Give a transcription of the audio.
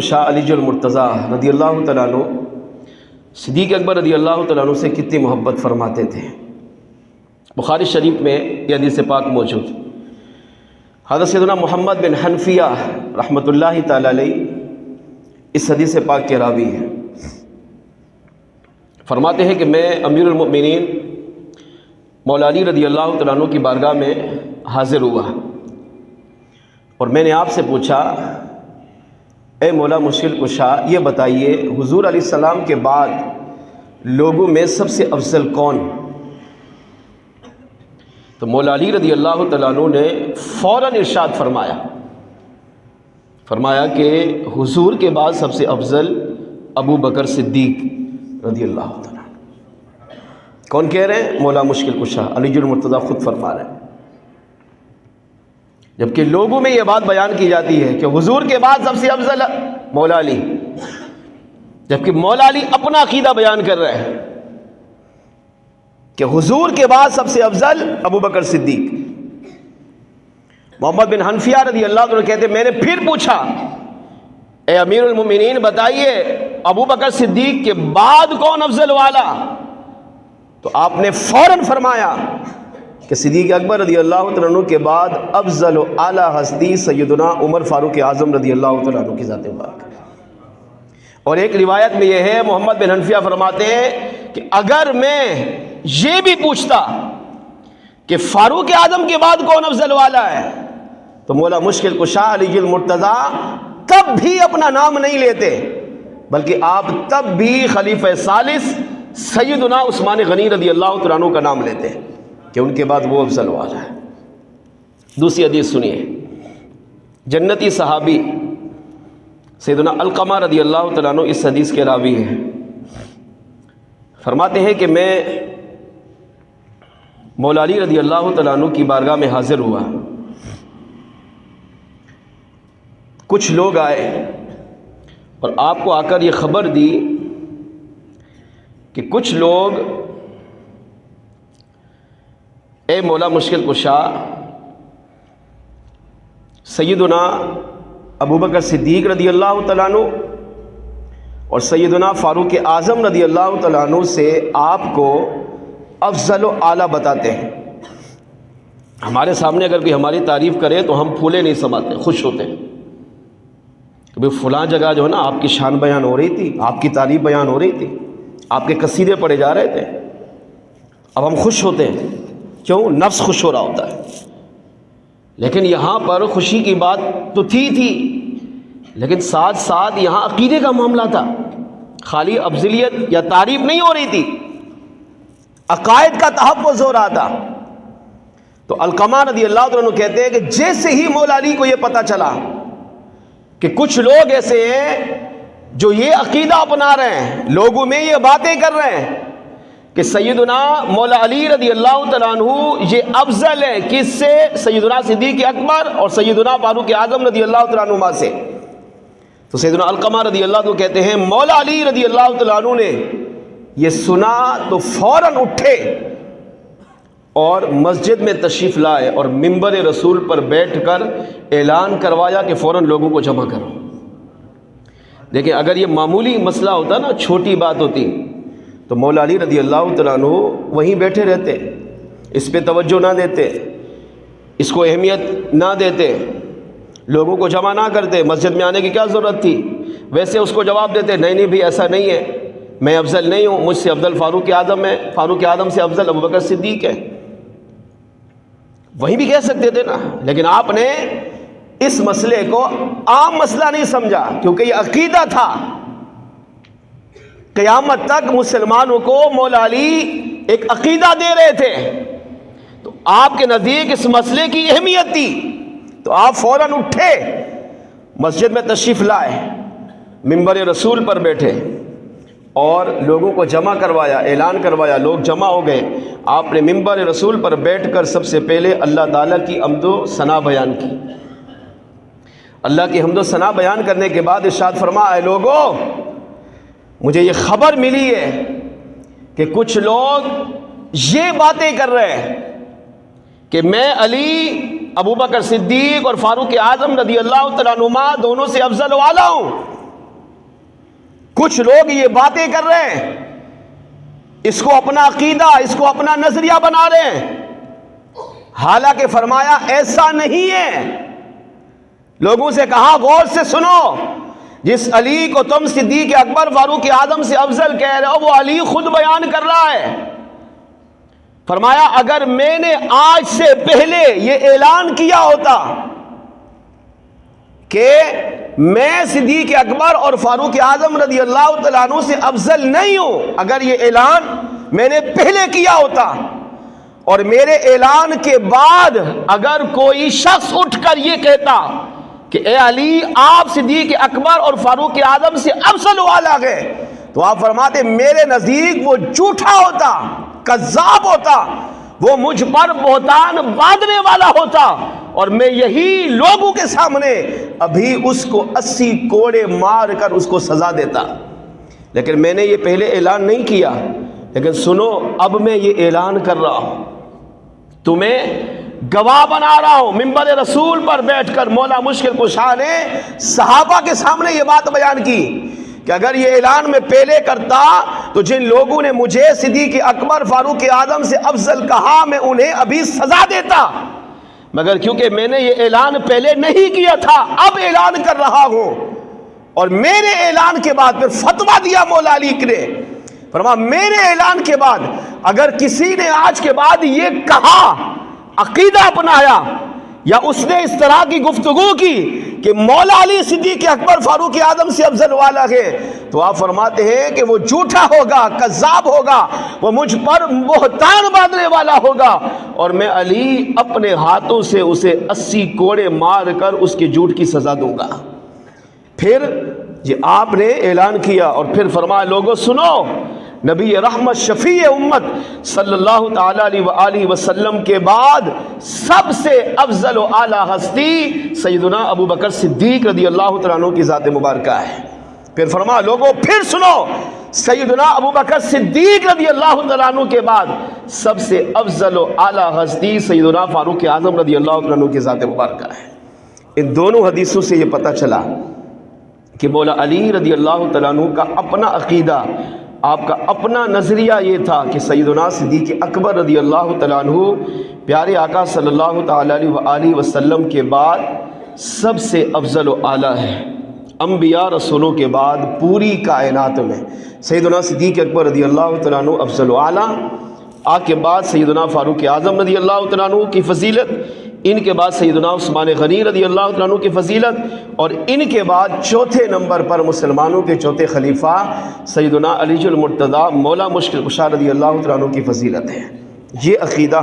شاہ علی المرتضیٰ رضی اللہ تعالیٰ عنہ صدیق اکبر رضی اللہ تعالیٰ عنہ سے کتنی محبت فرماتے تھے۔ بخاری شریف میں یہ حدیث پاک موجود۔ حضرت سیدنا محمد بن حنفیہ رحمۃ اللہ تعالیٰ علیہ اس حدیث پاک کے راوی ہیں۔ فرماتے ہیں کہ میں امیر المؤمنین مولا علی رضی اللہ تعالیٰ عنہ کی بارگاہ میں حاضر ہوا اور میں نے آپ سے پوچھا، اے مولا مشکل کشا، یہ بتائیے حضور علیہ السلام کے بعد لوگوں میں سب سے افضل کون؟ تو مولا علی رضی اللہ تعالیٰ عنہ نے فوراً ارشاد فرمایا کہ حضور کے بعد سب سے افضل ابو بکر صدیق رضی اللہ تعالیٰ عنہ۔ کون کہہ رہے ہیں؟ مولا مشکل کشا علی المرتضیٰ خود فرما رہے ہیں، جبکہ لوگوں میں یہ بات بیان کی جاتی ہے کہ حضور کے بعد سب سے افضل مولا علی، جبکہ مولا علی اپنا عقیدہ بیان کر رہے ہیں کہ حضور کے بعد سب سے افضل ابو بکر صدیق۔ محمد بن حنفیہ رضی اللہ عنہ کہتے میں نے پھر پوچھا، اے امیر المومنین بتائیے ابو بکر صدیق کے بعد کون افضل والا؟ تو آپ نے فوراً فرمایا کہ صدیق اکبر رضی اللہ عنہ کے بعد افضل و اعلیٰ ہستی سیدنا عمر فاروق اعظم رضی اللہ عنہ کی ذات پاک۔ اور ایک روایت میں یہ ہے، محمد بن حنفیہ فرماتے ہیں کہ اگر میں یہ بھی پوچھتا کہ فاروق اعظم کے بعد کون افضل والا ہے تو مولا مشکل کشا علی المرتضیٰ تب بھی اپنا نام نہیں لیتے، بلکہ آپ تب بھی خلیفہ ثالث سیدنا عثمان غنی رضی اللہ عنہ کا نام لیتے ہیں کہ ان کے بعد وہ افضل والا ہے۔ دوسری حدیث سنیے، جنتی صحابی سیدنا علقمہ رضی اللہ تعالیٰ عنہ اس حدیث کے راوی ہیں۔ فرماتے ہیں کہ میں مولا علی رضی اللہ تعالیٰ عنہ کی بارگاہ میں حاضر ہوا، کچھ لوگ آئے اور آپ کو آ کر یہ خبر دی کہ کچھ لوگ اے مولا مشکل کشا سیدنا ابو بکر صدیق رضی اللہ تعالیٰ عنہ اور سیدنا فاروق اعظم رضی اللہ تعالیٰ عنہ سے آپ کو افضل و اعلیٰ بتاتے ہیں۔ ہمارے سامنے اگر کوئی ہماری تعریف کرے تو ہم پھولے نہیں سماتے، خوش ہوتے ہیں کہ بھئی فلاں جگہ جو ہے نا آپ کی شان بیان ہو رہی تھی، آپ کی تعریف بیان ہو رہی تھی، آپ کے قصیدے پڑھے جا رہے تھے، اب ہم خوش ہوتے ہیں۔ کیوں؟ نفس خوش ہو رہا ہوتا ہے۔ لیکن یہاں پر خوشی کی بات تو تھی لیکن ساتھ ساتھ یہاں عقیدے کا معاملہ تھا، خالی افضلیت یا تعریف نہیں ہو رہی تھی، عقائد کا تحفظ ہو رہا تھا۔ تو علقمہ رضی اللہ عنہ کہتے ہیں کہ جیسے ہی مولا علی کو یہ پتہ چلا کہ کچھ لوگ ایسے ہیں جو یہ عقیدہ اپنا رہے ہیں، لوگوں میں یہ باتیں کر رہے ہیں کہ سیدنا مولا علی رضی اللہ تعالیٰ عنہ یہ افضل ہے، کس سے؟ سیدنا صدیق اکبر اور سیدنا فاروق اعظم رضی اللہ تعالیٰ عنہ سے۔ تو سیدنا علقمہ رضی اللہ عنہ کہتے ہیں مولا علی رضی اللہ تعالیٰ عنہ نے یہ سنا تو فوراً اٹھے اور مسجد میں تشریف لائے اور منبر رسول پر بیٹھ کر اعلان کروایا کہ فوراً لوگوں کو جمع کرو۔ دیکھیں اگر یہ معمولی مسئلہ ہوتا نا، چھوٹی بات ہوتی، تو مولا علی رضی اللہ تعالیٰ عنہ وہیں بیٹھے رہتے، اس پہ توجہ نہ دیتے، اس کو اہمیت نہ دیتے، لوگوں کو جمع نہ کرتے، مسجد میں آنے کی کیا ضرورت تھی؟ ویسے اس کو جواب دیتے، نہیں بھی ایسا نہیں ہے، میں افضل نہیں ہوں، مجھ سے افضل فاروق اعظم ہے، فاروق اعظم سے افضل ابو بکر صدیق ہے، وہیں بھی کہہ سکتے تھے نا۔ لیکن آپ نے اس مسئلے کو عام مسئلہ نہیں سمجھا، کیونکہ یہ عقیدہ تھا۔ قیامت تک مسلمانوں کو مولا علی ایک عقیدہ دے رہے تھے، تو آپ کے نزدیک اس مسئلے کی اہمیت تھی، تو آپ فوراً اٹھے، مسجد میں تشریف لائے، منبر رسول پر بیٹھے اور لوگوں کو جمع کروایا، اعلان کروایا، لوگ جمع ہو گئے۔ آپ نے منبر رسول پر بیٹھ کر سب سے پہلے اللہ تعالیٰ کی حمد و ثنا بیان کی۔ اللہ کی حمد و ثنا بیان کرنے کے بعد ارشاد فرمایا، اے لوگو مجھے یہ خبر ملی ہے کہ کچھ لوگ یہ باتیں کر رہے ہیں کہ میں علی ابو بکر صدیق اور فاروق اعظم رضی اللہ تعالیٰ عنہما دونوں سے افضل والا ہوں، کچھ لوگ یہ باتیں کر رہے ہیں، اس کو اپنا عقیدہ، اس کو اپنا نظریہ بنا رہے ہیں، حالانکہ فرمایا ایسا نہیں ہے۔ لوگوں سے کہا غور سے سنو، جس علی کو تم صدیق اکبر فاروق اعظم سے افضل کہہ رہے ہو وہ علی خود بیان کر رہا ہے۔ فرمایا اگر میں نے آج سے پہلے یہ اعلان کیا ہوتا کہ میں صدیق اکبر اور فاروق اعظم رضی اللہ تعالیٰ عنہ سے افضل نہیں ہوں، اگر یہ اعلان میں نے پہلے کیا ہوتا اور میرے اعلان کے بعد اگر کوئی شخص اٹھ کر یہ کہتا کہ اے علی آپ صدیق اکبر اور فاروق اعظم سے افضل و اعلیٰ گئے، تو آپ فرماتے میرے نزدیک وہ جھوٹا ہوتا، کذاب ہوتا، وہ مجھ پر بہتان باندھنے والا ہوتا، اور میں یہی لوگوں کے سامنے ابھی اس کو 80 کوڑے مار کر اس کو سزا دیتا۔ لیکن میں نے یہ پہلے اعلان نہیں کیا، لیکن سنو اب میں یہ اعلان کر رہا ہوں، تمہیں گواہ بنا رہا ہوں۔ منبر رسول پر بیٹھ کر مولا مشکل کشا نے صحابہ کے سامنے یہ بات بیان کی کہ اگر یہ اعلان میں پہلے کرتا تو جن لوگوں نے مجھے صدیق اکبر فاروق اعظم سے افضل کہا میں انہیں ابھی سزا دیتا، مگر کیونکہ میں نے یہ اعلان پہلے نہیں کیا تھا اب اعلان کر رہا ہوں۔ اور میرے اعلان کے بعد پھر فتویٰ دیا مولا علی نے، فرمایا میرے اعلان کے بعد اگر کسی نے آج کے بعد یہ کہا، عقیدہ اپنایا، یا اس نے اس طرح کی گفتگو کی کہ مولا علی صدیق اکبر فاروق اعظم سے افضل والا ہے، تو آپ فرماتے ہیں کہ وہ جھوٹا ہوگا، کذاب ہوگا، وہ مجھ پر بہتان باندھنے والا ہوگا، اور میں علی اپنے ہاتھوں سے اسے 80 کوڑے مار کر اس کے جھوٹ کی سزا دوں گا۔ پھر یہ آپ نے اعلان کیا اور پھر فرمایا لوگوں سنو، نبی رحمت شفیع امت صلی اللہ تعالی علیہ وآلہ وسلم کے بعد سب سے افضل و اعلیٰ ہستی سیدنا ابو بکر صدیق رضی اللہ تعالیٰ عنہ کی ذات مبارکہ ہے۔ پھر فرمایا لوگوں پھر سنو، سیدنا ابو بکر صدیق رضی اللہ تعالیٰ عنہ کے بعد سب سے افضل و اعلیٰ ہستی سیدنا فاروق اعظم رضی اللہ تعالیٰ عنہ کی ذات مبارکہ ہے۔ ان دونوں حدیثوں سے یہ پتہ چلا کہ مولا علی رضی اللہ تعالیٰ عنہ کا اپنا عقیدہ، آپ کا اپنا نظریہ یہ تھا کہ سیدنا صدیق اکبر رضی اللہ تعالیٰ عنہ پیارے آقا صلی اللہ تعالیٰ علیہ وآلہ وسلم کے بعد سب سے افضل و اعلیٰ ہے۔ انبیاء رسولوں کے بعد پوری کائنات میں سیدنا صدیق اکبر رضی اللہ تعالیٰ عنہ افضل و اعلیٰ، آپ کے بعد سیدنا فاروق اعظم رضی اللہ تعالیٰ عنہ کی فضیلت، ان کے بعد سیدنا عثمان غنی رضی اللہ تعالیٰ عنہ کی فضیلت، اور ان کے بعد چوتھے نمبر پر مسلمانوں کے چوتھے خلیفہ سیدنا علی المرتضیٰ مولا مشکل کشا رضی اللہ تعالیٰ عنہ کی فضیلت ہے۔ یہ عقیدہ